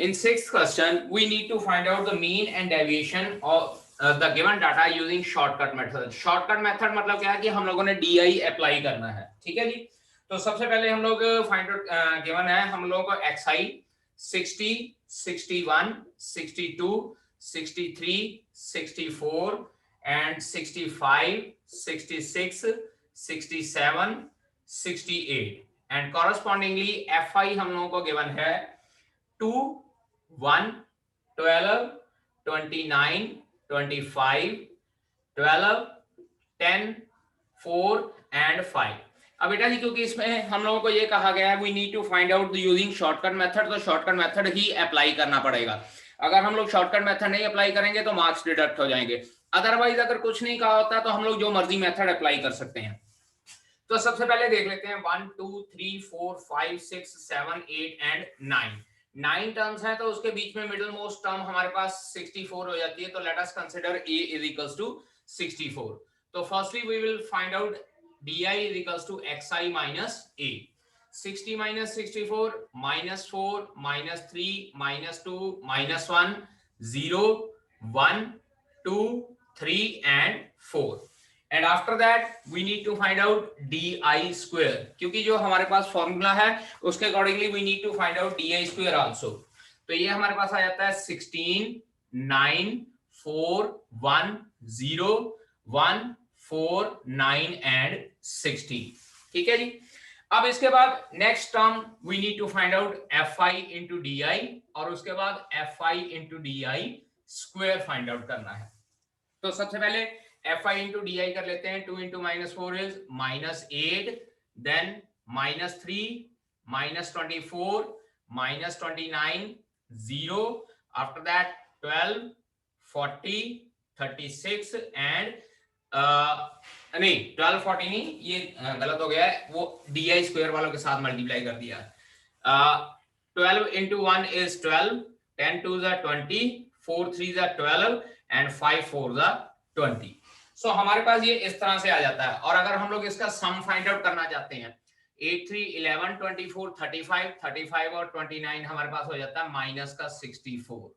In sixth question, we need to find out the mean and deviation of the given data using shortcut method. Shortcut method मतलब क्या है कि हम लोगों ने DI अप्लाई करना है, ठीक है जी। तो सबसे पहले हम लोग फाइंड आउट गिवन है हम लोगों को XI 60, 61, 62, 63, 64 and 65, 66, 67, 68 and correspondingly FI हम लोगों को गिवन है 2, 1, 12, 29, 25, 12, 10, 4 and 5। अब बेटा जी क्योंकि इसमें हम लोगों को ये कहा गया है we need to find out using shortcut method, तो शॉर्टकट मेथड ही अप्लाई करना पड़ेगा। अगर हम लोग शॉर्टकट मेथड नहीं अप्लाई करेंगे तो मार्क्स डिडक्ट हो जाएंगे। अदरवाइज अगर कुछ नहीं कहा होता तो हम लोग जो मर्जी मेथड अप्लाई कर सकते हैं। तो सबसे पहले देख लेते हैं 1, 2, 3, 4, 5, 6, 7, 8 एंड 9। 9 टर्म्स हैं तो उसके बीच में मिडिल मोस्ट टर्म हमारे पास 64 हो जाती है, तो let us consider a is equals to 64। तो firstly we will find out di is equals to xi minus a। 60 minus 64 minus 4 minus 3 minus 2 minus 1 0 1 2 3 and 4 and after that we need to find out di square, क्योंकि जो हमारे पास formula है उसके accordingly we need to find out di square also। तो ये हमारे पास आ जाता है 16 9 4 1 0 1 4 9 and 16, ठीक है जी। अब इसके बाद next term we need to find out fi into di और उसके बाद fi into di square find out करना है। तो सबसे पहले fi into di कर लेते हैं। 2 into minus 4 is minus 8, then minus 3, minus 24, minus 29, 0, after that 12, 40, 36 and नहीं 12 40 नहीं, ये गलत हो गया है, वो di स्क्वायर वालों के साथ मल्टीप्लाई कर दिया। 12 into 1 is 12, 10 2s are 20, 4 3s are 12 and 5 4s are 20। सो हमारे पास ये इस तरह से आ जाता है। और अगर हम लोग इसका सम फाइंड आउट करना चाहते हैं 8 3 11 24 35 35 और 29 हमारे पास हो जाता है माइनस का 64।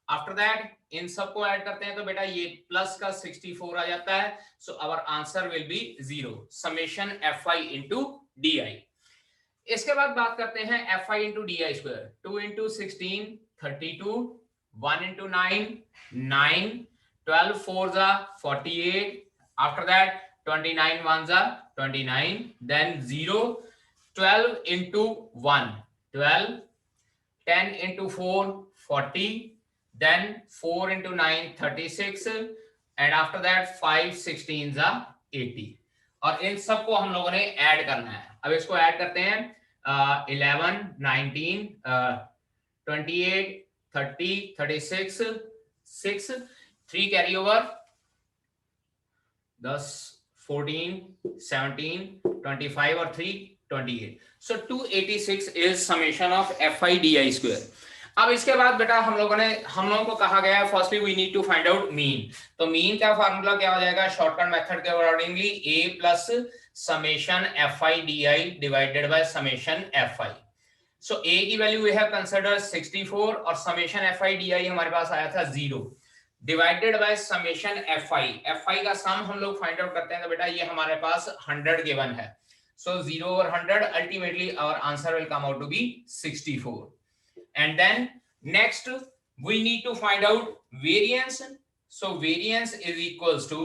आफ्टर दैट इन सबको ऐड करते हैं तो बेटा ये प्लस का 64 आ जाता है। So our answer will be 0 summation fi into di। इसके बाद बात करते हैं fi into di square. 2 into 16 32, 1 into 9 9, 12 4s are 48, after that 29 1s are 29, then 0, 12 into 1 12, 10 into 4 40, then 4 into 9 36 and after that 5 16s are 80। और इन सबको हम लोगों ने ऐड करना है। अब इसको ऐड करते हैं 11 19 28 30 36 6 3 कैरी ओवर 10 14 17 25 और 3 28। सो 286 is summation of fi di square. अब इसके बाद बेटा हम लोगों को कहा गया है firstly we need to find out mean. तो मीन का फार्मूला क्या हो जाएगा शॉर्टकट मेथड के accordingly a plus summation fi di divided by summation fi। So a की वैल्यू वी हैव कंसीडर्ड 64 और समेशन fi di हमारे पास आया था 0 डिवाइडेड बाय समेशन fi का सम हम लोग फाइंड आउट करते हैं तो बेटा ये हमारे पास 100 गिवन है। So 0 over 100 ultimately our answer will come out to be 64। and then next we need to find out variance। so variance is equals to,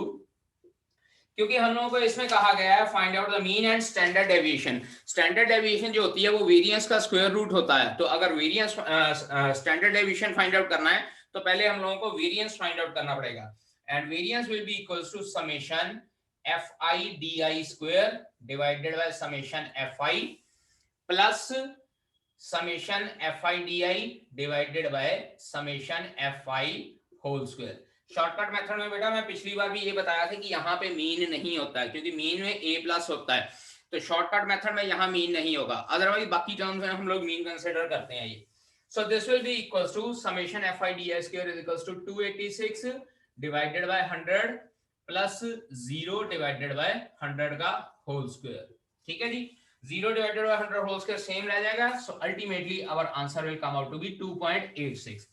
क्योंकि हम लोगों को इसमें कहा गया है find out the mean and standard deviation. Standard deviation जो होती है वो वेरिएंस का स्क्वायर रूट होता है। तो अगर variance standard deviation find out करना है तो पहले हम लोगों को वेरिएंस फाइंड आउट करना पड़ेगा and variance will be equals to summation fi di square divided by summation fi plus summation fi di divided by summation fi whole square. Shortcut method में बेटा मैं पिछली बार भी ये बताया था कि यहाँ पे मीन नहीं होता है क्योंकि मीन में a प्लस होता है, तो शॉर्टकट मेथड में यहाँ मीन नहीं होगा। अदरवाइज बाकी टर्म्स में हम लोग मीन कंसीडर करते हैं ये। So this will be equals to summation fi di square is equals to 286 divided by 100 plus 0 divided by 100 का होल स्क्वायर, ठीक है जी। 0 divided by 100 whole square same रह जाएगा, so ultimately our answer will come out to be 2.86।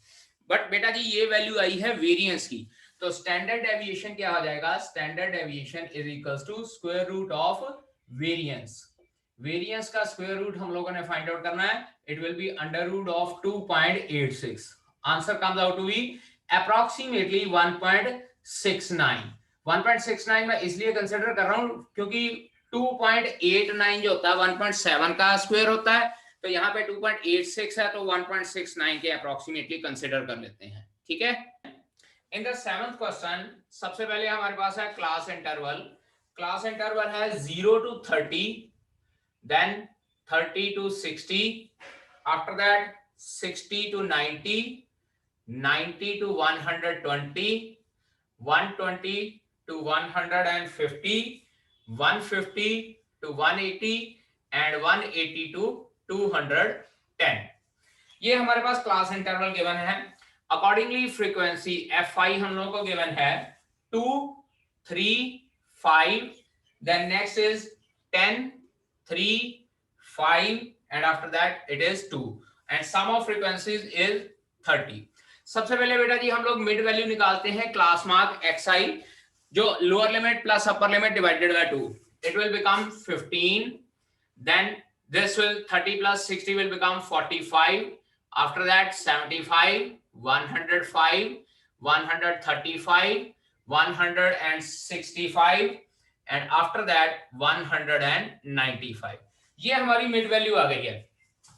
But बेटा जी ये value आई है वेरिएंस की, तो स्टैंडर्ड डेविएशन क्या हो जाएगा, standard deviation is equals to square root of variance. Variance का स्क्वायर रूट हम लोगों ने फाइंड आउट करना है, it will be under root of 2.86। Answer comes out to be approximately 1.69। 1.69 मैं इसलिए कंसीडर कर रहा हूं क्योंकि 2.89 जो होता है 1.7 का स्क्वायर होता है, तो यहाँ पे 2.86 है, तो 1.69 के अप्रोक्सीमेटली कंसीडर कर लेते हैं, ठीक है। इन द 7th क्वेश्चन सबसे पहले हमारे पास है क्लास इंटरवल। क्लास इंटरवल है 0 to 30, then 30 to 60, after that 60 to 90, 90 to 120, 120 to 150, 150 to 180 and 180 to 210। ये हमारे पास क्लास इंटरवल गिवन है। अकॉर्डिंगली फ्रीक्वेंसी Fi हम लोगों को गिवन है 2, 3, 5, then next is 10, 3, 5 and after that it is 2 and sum of frequencies is 30। सबसे पहले बेटा जी हम लोग मिड वैल्यू निकालते हैं क्लास मार्क xi, जो lower limit plus upper limit divided by 2, it will become 15, then this will 30 plus 60 will become 45, after that 75, 105, 135, 165 and after that 195। ये हमारी मिड वैल्यू आ गई है।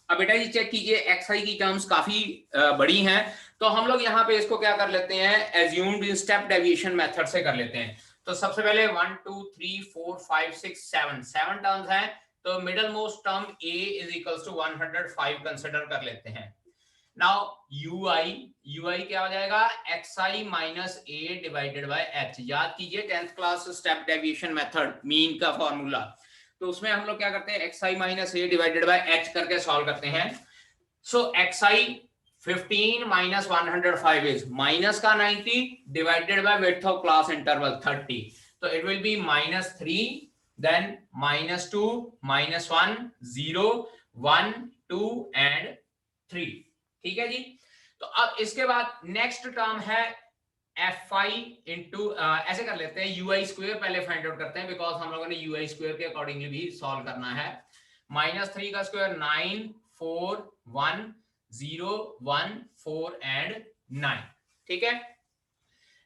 अब बेटा जी चेक कीजिए xi की टर्म्स काफी बड़ी हैं, तो हम लोग यहाँ पे इसको क्या कर लेते हैं, एज्यूम्ड स्टेप डेविएशन मेथड से कर लेते हैं। तो सबसे पहले 1 2 3 4 5 6 7 टर्म्स हैं, तो middle most term a is equals to 105 consider कर लेते हैं। नाउ ui क्या हो जाएगा, xi minus a divided by h। याद कीजिए 10th class step deviation method mean का फॉर्मूला, तो उसमें हम लोग क्या करते हैं, xi minus a divided by h करके सॉल्व करते हैं। So xi 15 minus 105 is minus का 90 divided by width of class interval 30, तो it will be -3, then -2, -1, 0, 1, 2 and 3। ठीक है जी। तो अब इसके बाद नेक्स्ट टर्म है Fi इंटू, ऐसे कर लेते हैं ui स्क्वायर पहले फाइंड आउट करते हैं, बिकॉज हम लोगों ने ui स्क्वायर के अकॉर्डिंगली भी सॉल्व करना है। -3 का स्क्वायर 9, 4, 1, 0, 1, 4 एंड 9। ठीक है।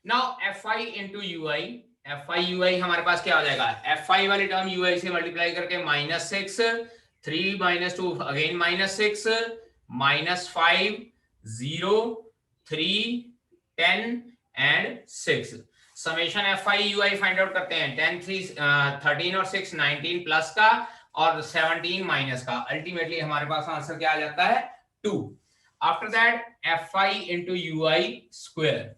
Now Fi into ui, Fi ui हमारे पास क्या हो जाएगा, Fi वाली टर्म ui से मल्टीप्लाई करके -6, 3 -2 again -6, -5, 0, 3, 10 and 6। Summation Fi ui find out करते हैं, 10, 3, 13 और 6 19 प्लस का और 17 माइनस का, अल्टीमेटली हमारे पास आंसर क्या आ जाता है 2। After that Fi into ui square,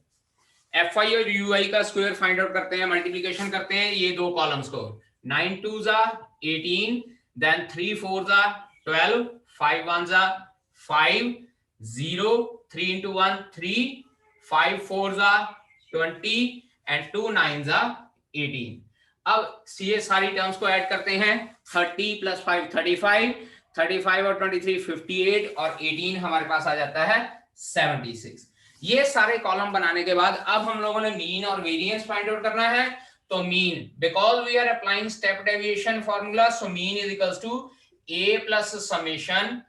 Fi और ui का स्क्वायर फाइंड आउट करते हैं, मल्टीप्लीकेशन करते हैं ये दो कॉलम्स को, 9 2s are 18, then 3 4s are 12, 5 1s are 5, 0, 3 into 1 3, 5 4s are 20 and 2 9s are 18। अब ये सारी टर्म्स को ऐड करते हैं, 30 plus 5 35, 35 और 23 58 और 18 हमारे पास आ जाता है 76। ये सारे कॉलम बनाने के बाद अब हम लोगों ने मीन और वेरिएंस फाइंड आउट करना है। तो mean, because we are applying step deviation formula, so mean is equals to a plus summation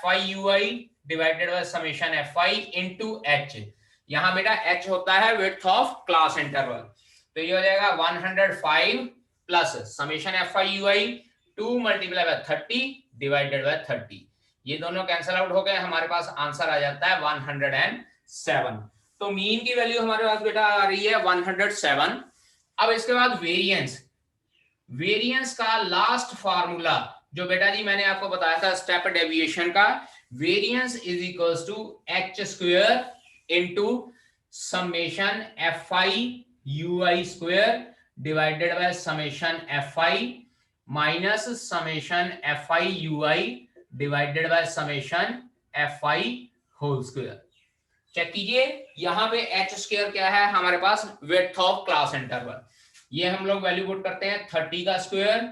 Fi ui divided by summation Fi into h। यहां बेटा h होता है विड्थ ऑफ क्लास इंटरवल, तो ये हो जाएगा 105 plus summation Fi ui 2 multiply by 30 divided by 30। ये दोनों कैंसिल आउट हो गए, हमारे पास आंसर आ जाता है 107। तो मीन की वैल्यू हमारे पास बेटा आ रही है 107। अब इसके बाद वेरिएंस, वेरिएंस का लास्ट फार्मूला जो बेटा जी मैंने आपको बताया था स्टेप डेविएशन का, variance is equals to h square into summation Fi ui square divided by summation Fi minus summation Fi ui divided by summation Fi whole square. Check कीजिए यहां पे h स्क्वायर क्या है हमारे पास, विड्थ ऑफ क्लास इंटरवल। ये हम लोग वैल्यू पुट करते हैं 30 का square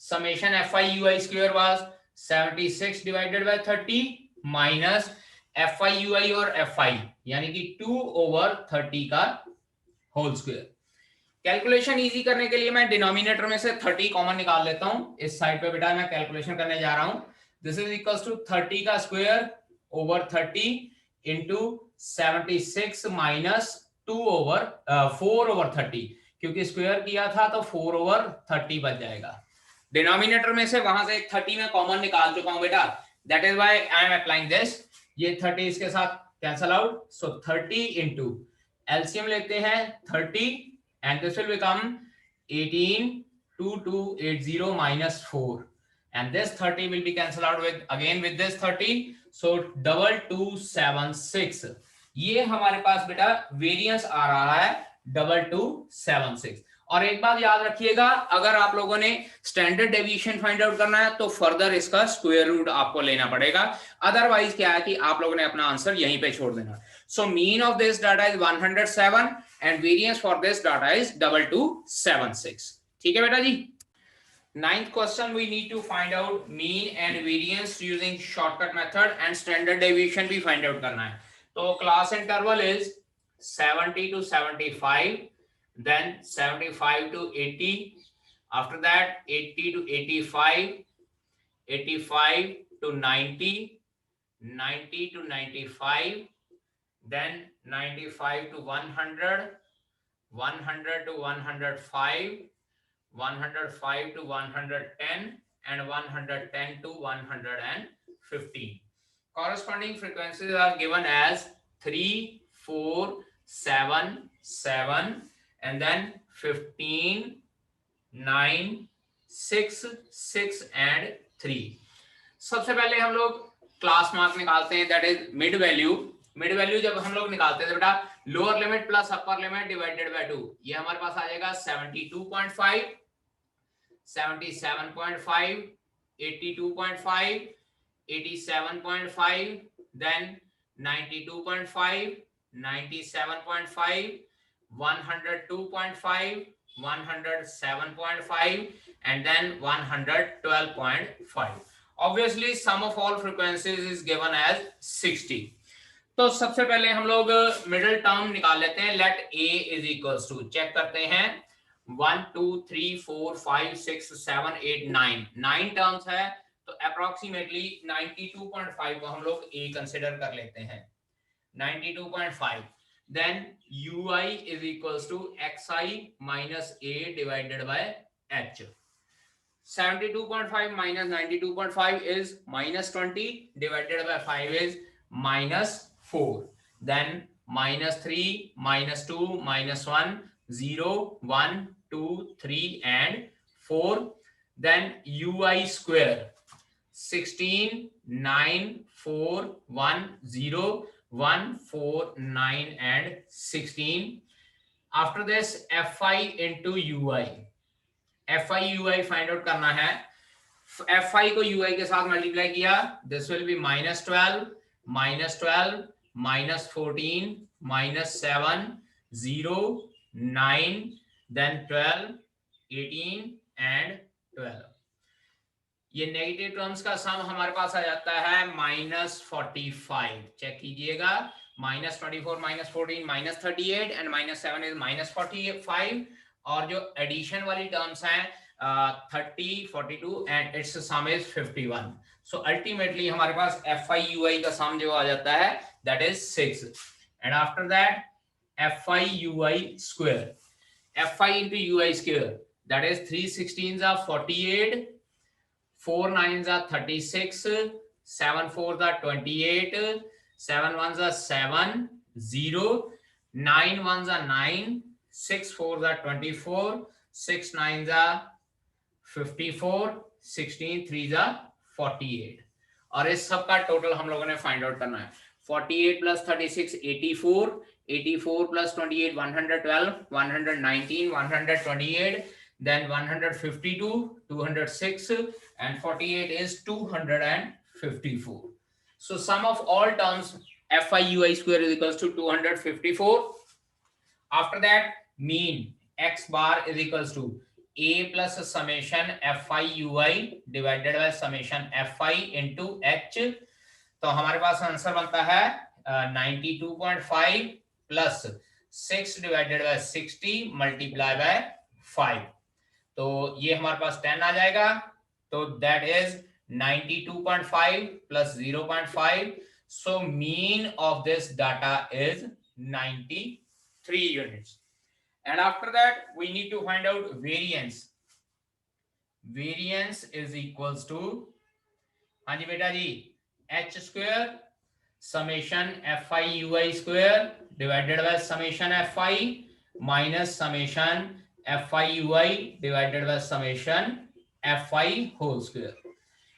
summation FI/UI square was 76 divided by 30 minus FI/UI और FI यानी कि 2/30 का होल स्क्वायर। कैलकुलेशन इजी करने के लिए मैं डिनोमिनेटर में से 30 कॉमन निकाल लेता हूं। इस साइड पे बेटा मैं कैलकुलेशन करने जा रहा हूं। दिस इज इक्वल्स टू 30 का स्क्वायर ओवर 30 इंटू 76 माइनस 4/30, क्योंकि स्क्वायर किया था तो 4/30 बच जाएगा। डिनोमिनेटर में से वहां से 30 में कॉमन निकाल चुका हूं बेटा, that is why I am applying this. ये 30 इसके साथ कैंसल आउट, सो 30 इंटू एलसीएम लेते हैं 30 and this will become 182280 minus 4, and this 30 will be cancelled out with this 30, so 2276। ये हमारे पास बेटा वेरिएंस आ रहा है 2276। और एक बात याद रखिएगा, अगर आप लोगों ने स्टैंडर्ड डेविएशन फाइंड आउट करना है तो फर्दर इसका स्क्वायर रूट आपको लेना पड़ेगा, अदरवाइज क्या है कि आप लोगों ने अपना आंसर यहीं पे छोड़ देना। सो mean of this data is 107 and variance for this data is 2276। ठीक है बेटा जी। Ninth question, we need to find out mean and variance using shortcut method and standard deviation भी find out करना है। तो class interval is 70 to 75, then 75 to 80, after that 80 to 85, 85 to 90, 90 to 95, then 95 to 100, 100 to 105, 105 to 110, and 110 to 115. Corresponding frequencies are given as 3, 4, 7, 7, and then 15, 9, 6, 6 and 3. सबसे पहले हम लोग class mark निकालते हैं, that is mid value. Mid value जब हम लोग निकालते थे बेटा, lower limit plus upper limit divided by 2, ये हमारे पास आ जाएगा 72.5, 77.5, 82.5, 87.5, then 92.5, 97.5, 102.5, 107.5, and then 112.5. Obviously sum of all frequencies is given as 60। तो सबसे पहले हम लोग मिडिल टर्म निकाल लेते हैं। Let a is equals to, check करते हैं, 1 2 3 4 5 6 7 8 9 टर्म्स है, तो अप्रोक्सीमेटली 92.5 को हम लोग a कंसिडर कर लेते हैं। 92.5, then ui is equals to xi minus a divided by h। 72.5 minus 92.5 is minus 20 divided by 5 is minus 4, then minus 3, minus 2, minus 1, 0, 1, 2, 3 and 4, then ui square 16, 9, 4, 1, 0, 1, 4, 9 and 16. After this fi into ui, fi ui find out करना है। fi को ui के साथ multiply किया, this will B minus 12, minus 12, minus 14, minus 7, 0, 9, then 12, 18 and 12। ये negative terms का सम हमारे पास आ जाता है -45। चेक कीजिएगा, -24, -14, -38 एंड -7 इज -45। और जो एडिशन वाली टर्म्स हैं 30, 42 and it's some is 51। So ultimately हमारे पास FI/UI का सम जो आ जाता है that is 6, and after that FI/UI square, FI into UI square, that is 3 16s are 48, 4 9s are 36, 7 4s are 28, 7 1s are 7, 0, 9 1s are 9, 6 4s are 24, 6 9s are 54, 16 3s are 48। और इस सब का total हम लोगों ने फाइंड आउट करना है। 48 plus 36 84, 84 plus 28 112, 119, 128, then 152, 206 and 48 is 254। so sum of all terms FI/UI square is equals to 254। after that mean x bar is equals to a plus summation F I you I divided by summation F I into H. तो हमारे पास answer बनता है 92.5 plus 6 divided by 60 multiply by 5। तो ये हमारे पास 10 आ जाएगा। तो that is 92.5 plus 0.5। So mean of this data is 93 units. And after that we need to find out variance. Variance is equals to, हाँ जी बेटा जी, h square summation fi ui square divided by summation fi minus summation fi ui divided by summation fi whole square।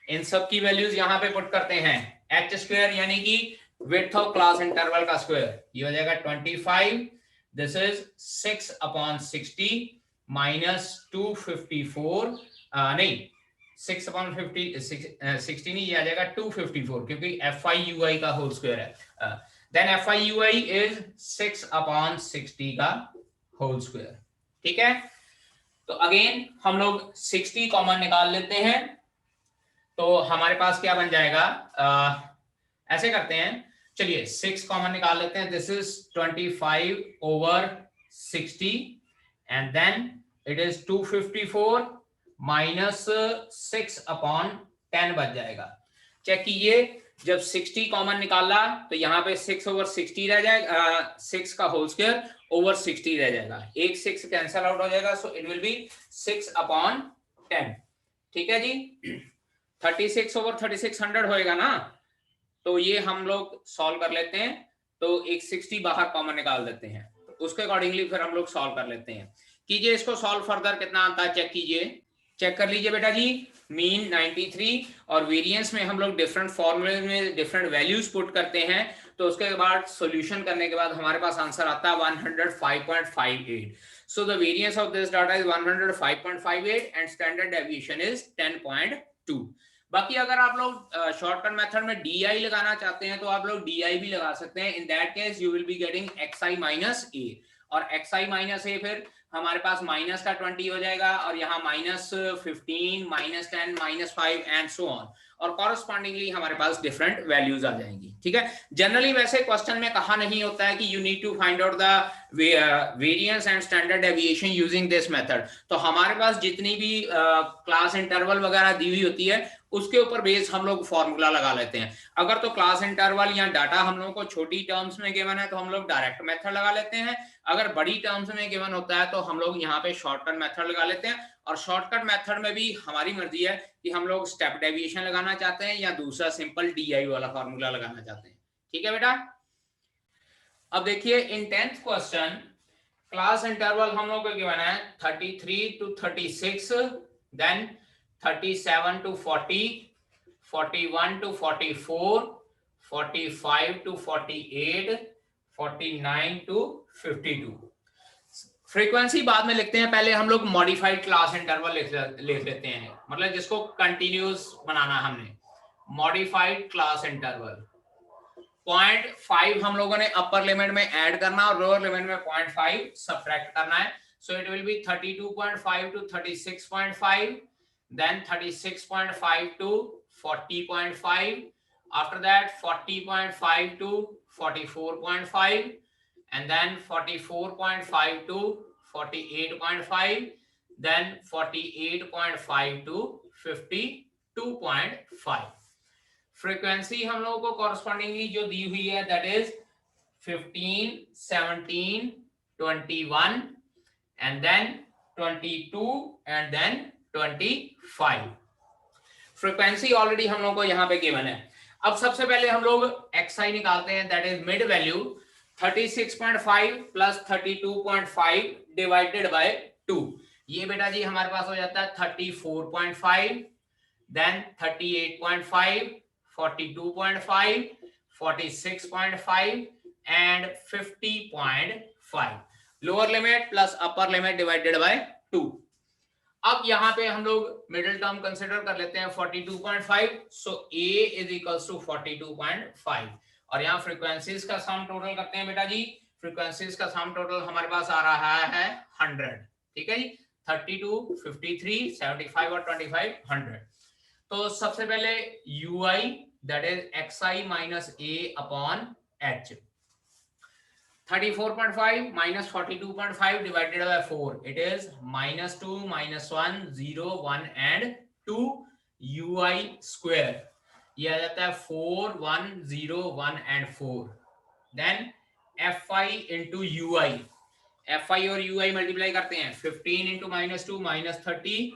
इन सब की values यहां पे put करते हैं। h square यानी कि विड्थ ऑफ क्लास इंटरवल का स्क्वायर, ये हो जाएगा 25। This is 6 upon 60 minus 254, नहीं 6 upon 50 60 नहीं, ये आ जाएगा 254 क्योंकि FIUI का होल स्क्वायर है। Then FIUI is 6 upon 60 का होल स्क्वायर। ठीक है, तो अगेन हम लोग 60 कॉमन निकाल लेते हैं। तो हमारे पास क्या बन जाएगा, ऐसे करते हैं, चलिए 6 कॉमन निकाल लेते हैं। This is 25 over 60 and then it is 254 minus 6 upon 10 बच जाएगा। चेक कीजिए, जब 60 कॉमन निकाला तो यहाँ पे 6 ओवर 60 रह जाएगा, 6 का होल स्क्वायर ओवर 60 रह जाएगा, एक 6 कैंसल आउट हो जाएगा। So it will B 6 upon 10। ठीक है जी, 36 ओवर 36 100 होएगा ना, तो ये हम लोग सॉल्व कर लेते हैं। तो एक 60 बाहर कॉमन निकाल देते हैं, तो उसके अकॉर्डिंगली फिर हम लोग सॉल्व कर लेते हैं। कीजिए इसको सॉल्व फर्दर, कितना आता है चेक कीजिए, चेक कर लीजिए बेटा जी। मीन 93 और वेरिएंस में हम लोग डिफरेंट फॉर्मूले में डिफरेंट वैल्यूज पुट करते हैं, तो उसके बाद सॉल्यूशन करने के बाद हमारे पास आंसर आता है 105.58। So the variance of this data is 105.58 and standard deviation is 10.2। बाकी अगर आप लोग शॉर्टकट मेथड में DI लगाना चाहते हैं तो आप लोग DI भी लगा सकते हैं। In that case you will be getting xi minus a, और xi माइनस a फिर हमारे पास माइनस का 20 हो जाएगा, और यहाँ minus 15 minus 10 minus 5 and so on, और कॉरस्पॉन्डिंगली हमारे पास डिफरेंट वैल्यूज आ जाएंगी। ठीक है, जनरली वैसे क्वेश्चन में कहा नहीं होता है कि you need to find out the variance and standard deviation using this method. तो हमारे पास जितनी भी क्लास इंटरवल वगैरह दी हुई होती है उसके ऊपर बेस हम लोग फॉर्मूला लगा लेते हैं। अगर तो क्लास इंटरवल या डाटा हम लोगों को छोटी टर्म्स में गिवन है तो हम लोग डायरेक्ट मेथड लगा लेते हैं। अगर बड़ी टर्म्स में गिवन होता है तो हम लोग यहाँ पे शॉर्टकट मेथड लगा लेते हैं, और शॉर्टकट मेथड में भी हमारी मर्जी है कि हम लोग स्टेप डेविएशन लगाना चाहते हैं या दूसरा सिंपल DI वाला फॉर्मूला लगाना चाहते हैं। ठीक है बेटा, अब देखिए इन 10th क्वेश्चन क्लास इंटरवल हम लोग को गिवन है 33 to 36, then 37 to 40, 41 to 44, 45 to 48, 49 to 52। Frequency बाद में लिखते हैं, पहले हम लोग मॉडिफाइड क्लास इंटरवल लिख लेते हैं, मतलब जिसको कंटिन्यूस बनाना हमने। मॉडिफाइड क्लास इंटरवल 0.5 हम लोगों ने अपर लिमिट में ऐड करना और लोअर लिमिट में 0.5 सब्ट्रैक्ट करना है। So it will B 32.5 to 36.5, then 36.5 to 40.5, after that 40.5 to 44.5, and then 44.5 to 48.5, then 48.5 to 52.5। Frequency हम लोगों को कॉरस्पॉन्डिंगली जो दी हुई है that is 15, 17, 21 and then 22 and then 25। Frequency already हम लोगों को यहाँ पे गिवन है। अब सबसे पहले हम लोग xi निकालते हैं, that is mid value 36.5 plus 32.5 divided by 2। ये बेटा जी हमारे पास हो जाता है 34.5, then 38.5, 42.5, 46.5 and 50.5। Lower limit plus upper limit divided by 2। अब यहाँ पे हम लोग मिडिल टर्म कंसिडर कर लेते हैं 42.5। सो A इज इक्वल्स टू 42.5, और यहाँ फ्रीक्वेंसीज का सम टोटल करते हैं बेटा जी। फ्रीक्वेंसीज का सम टोटल हमारे पास आ रहा है 100। ठीक है जी, 32, 53, 75 और 25 100। तो सबसे पहले ui that is xi minus a upon h। 34.5 minus 42.5 divided by 4, it is minus 2, minus 1, 0, 1 and 2 ui square। ये आ जाता है 4, 1, 0, 1 and 4। then fi into ui, fi और ui मल्टीप्लाई करते हैं। 15 into minus 2 minus 30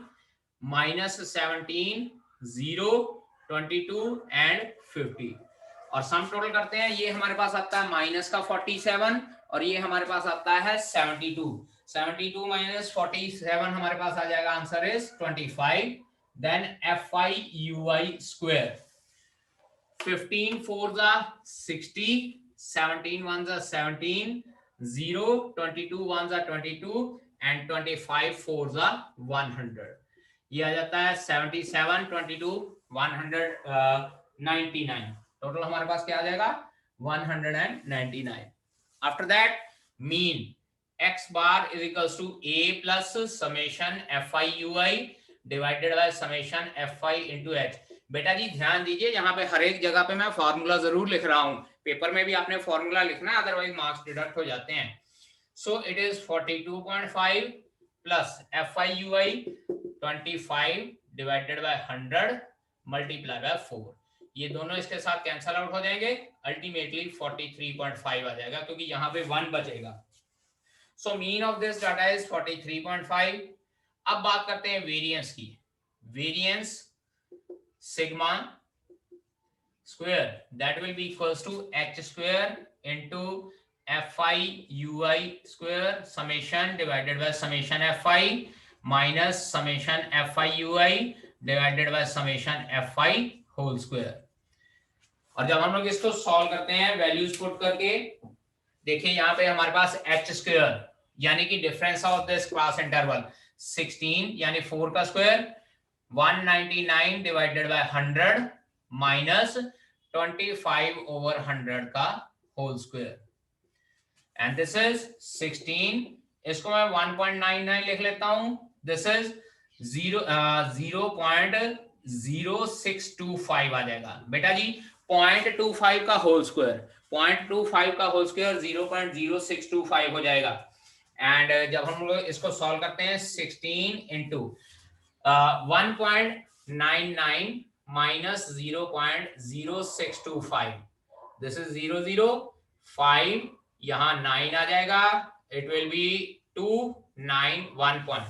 minus 17 0 22 and 50 और sum total करते हैं। ये हमारे पास आता है माइनस का 47 और ये हमारे पास आता है 72। 72 माइनस 47 हमारे पास आ जाएगा, answer is 25। Then fi ui square, 15 4 जा 60, 17 1 जा 17, 0 22 1 जा 22 एंड 25 4 जा 100। ये आ जाता है 77 22 199। टोटल हमारे पास क्या आ जाएगा 199। After that mean x bar is equals to a plus summation fi ui divided by summation fi into h। बेटा जी ध्यान दीजिए, यहाँ पे हर एक जगह पे मैं फॉर्मूला जरूर लिख रहा हूँ, पेपर में भी आपने फॉर्मूला लिखना है, अदरवाइज मार्क्स डिडक्ट हो जाते हैं। So it is 42.5 plus fi ui 25 divided by 100 multiply by 4। ये दोनों इसके साथ कैंसल आउट हो जाएंगे, अल्टीमेटली 43.5 आ जाएगा क्योंकि यहाँ पे 1 बचेगा। So mean of this data is 43.5। अब बात करते हैं वेरिएंस की। Variance sigma square that will be equals to h square into fi ui square summation divided by summation fi minus summation fi ui divided by summation fi whole square. और जब हम लोग इसको सॉल्व करते हैं values put करके, देखिए यहाँ पे हमारे पास h स्क्वायर यानी कि difference of this class interval 16 यानी 4 का square 199 divided by 100 minus 25 over 100 का whole square and this is 16। इसको मैं 1.99 लिख लेता हूं। दिस इज 0.0625 आ जाएगा। बेटा जी 0.25 का होल स्क्वायर, 0.25 का होल स्क्वायर 0.0625 हो जाएगा। एंड जब हम लोग इसको सॉल्व करते हैं 16 इंटू 1.99 माइनस 0.0625, दिस इज 005, यहाँ 9 आ जाएगा, it will B 291 point.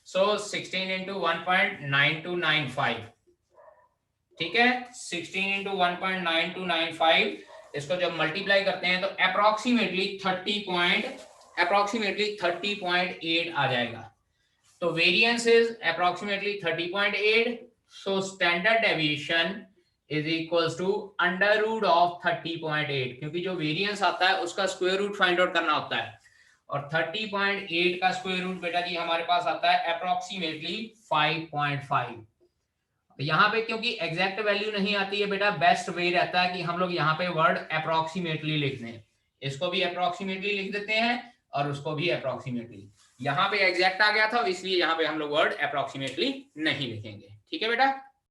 So 16 into 1.9295, ठीक है। 16 इंटू 1.9295 इसको जब मल्टीप्लाई करते हैं तो अप्रोक्सीमेटली 30.8 आ जाएगा। तो variance is approximately 30.8। So standard deviation is equals to under root of 30.8, क्योंकि जो वेरिएंस आता है उसका स्क्वायर रूट फाइंड आउट करना होता है और 30.8 का स्क्वायर रूट बेटा जी हमारे पास आता है अप्रोक्सीमेटली 5.5। यहाँ पे क्योंकि एग्जैक्ट वैल्यू नहीं आती है बेटा, बेस्ट वे रहता है कि हम लोग यहाँ पे वर्ड अप्रोक्सीमेटली लिख दें। इसको भी अप्रोक्सीमेटली लिख देते हैं और उसको भी अप्रोक्सीमेटली। यहाँ पे एग्जैक्ट आ गया था इसलिए यहाँ पे हम लोग वर्ड अप्रोक्सीमेटली नहीं लिखेंगे, ठीक है बेटा।